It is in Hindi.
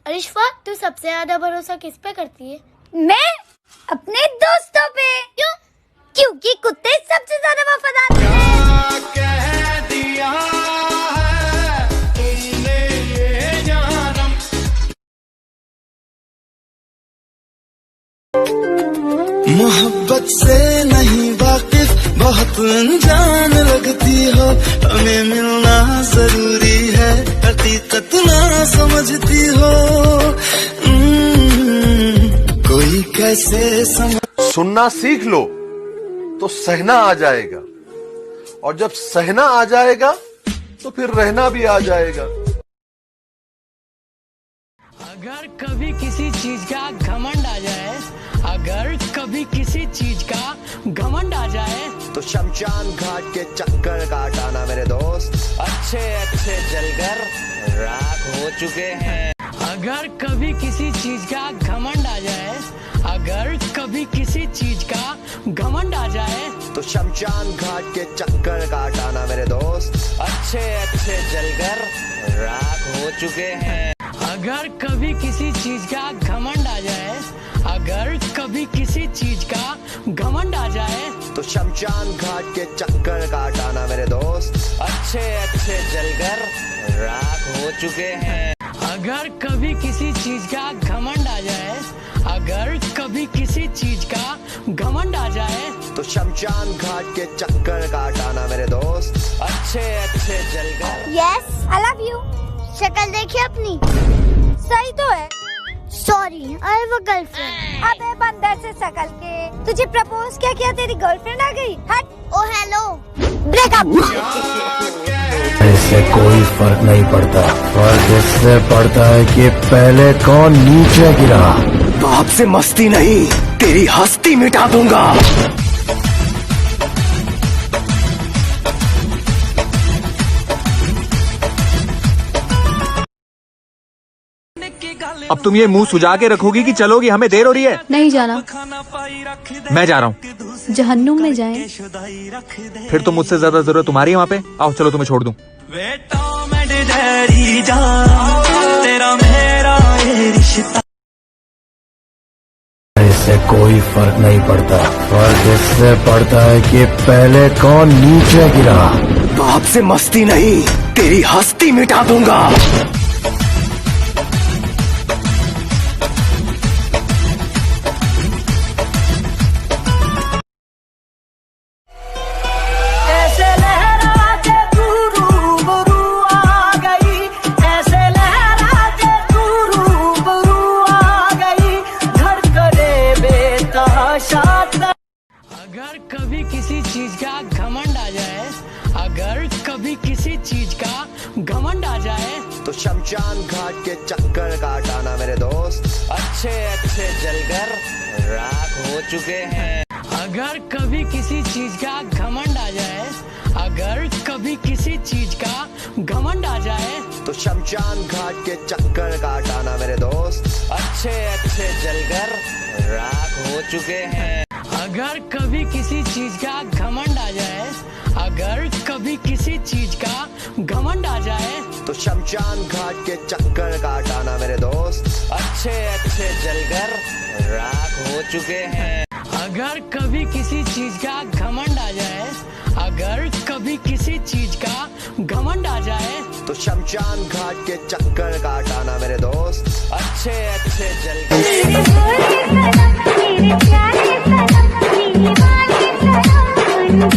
अरिश्वा, तू सबसे ज्यादा भरोसा किस पे करती है? मैं अपने दोस्तों पे। क्यों? क्योंकि कुत्ते सबसे ज्यादा वफादार हैं। कह दिया है तुमने ये जानम। मोहब्बत से नहीं वाकिफ, बहुत अनजान लगती हो, हमें मिलना जरूरी है, हकीकत ना समझती हो। कोई कैसे समझ। सुनना सीख लो तो सहना आ जाएगा, और जब सहना आ जाएगा तो फिर रहना भी आ जाएगा। अगर कभी किसी चीज का घमंड आ जाए, अगर कभी किसी चीज का घमंड आ जाए, तो शमशान घाट के चक्कर काटाना मेरे दोस्त, अच्छे अच्छे जलकर राख हो चुके हैं। अगर कभी किसी चीज का घमंड आ जाए, अगर कभी किसी चीज का घमंड आ जाए, तो शमशान घाट के चक्कर काटाना मेरे दोस्त, अच्छे अच्छे जलकर राख हो चुके हैं। अगर कभी किसी चीज का घमंड आ जाए, अगर कभी किसी चीज का घमंड आ जाए, तो शमशान घाट के चक्कर काटाना मेरे दोस्त, अच्छे अच्छे जलकर राख हो चुके हैं। अगर कभी किसी चीज का घमंड आ जाए, अगर कभी किसी चीज का घमंड आ जाए, तो शमशान घाट के चक्कर काटाना मेरे दोस्त, अच्छे अच्छे जलकर। Yes, I love you. शक्ल देखिए अपनी, सही तो है। Sorry, I have a girlfriend. अबे बंदर से शक्ल के, तुझे प्रपोज क्या किया तेरी गर्लफ्रेंड आ गई? हट। ओ हेलो, ब्रेकअप। इससे कोई फर्क नहीं पड़ता, फर्क इससे पड़ता है कि पहले कौन नीचे गिरा। बाप से मस्ती नहीं, तेरी हस्ती मिटा दूंगा। अब तुम ये मुंह सुजा के रखोगी कि चलोगी? हमें देर हो रही है। नहीं जाना, मैं जा रहा हूँ। जहन्नुम में जाएं। फिर तो मुझसे ज्यादा जरूरत तुम्हारी है वहाँ पे। आओ चलो तुम्हें छोड़ दूं। इससे कोई फर्क नहीं पड़ता, फर्क इससे पड़ता है कि पहले कौन नीचे गिरा। बाप से मस्ती नहीं, तेरी हस्ती मिटा दूंगा। अगर कभी किसी चीज का घमंड आ जाए, अगर कभी किसी चीज का घमंड आ जाए, तो शमशान घाट के चक्कर काटाना मेरे दोस्त, अच्छे अच्छे जलकर राख हो चुके हैं। अगर कभी किसी चीज का घमंड आ जाए, अगर कभी किसी चीज का घमंड आ जाए, तो शमशान घाट के चक्कर काटाना मेरे दोस्त, अच्छे अच्छे जलकर राख हो चुके हैं। अगर कभी किसी चीज का घमंड आ जाए, अगर कभी किसी चीज का घमंड आ जाए, तो शमशान घाट के चक्कर काटाना मेरे दोस्त, अच्छे अच्छे जलकर राख हो चुके हैं। अगर कभी किसी चीज का घमंड आ जाए, अगर कभी किसी चीज का घमंड आ जाए, तो शमशान घाट के चक्कर काटाना मेरे दोस्त, अच्छे अच्छे जलकर। मेरे प्यारे सनम, मेरे वाले सनम,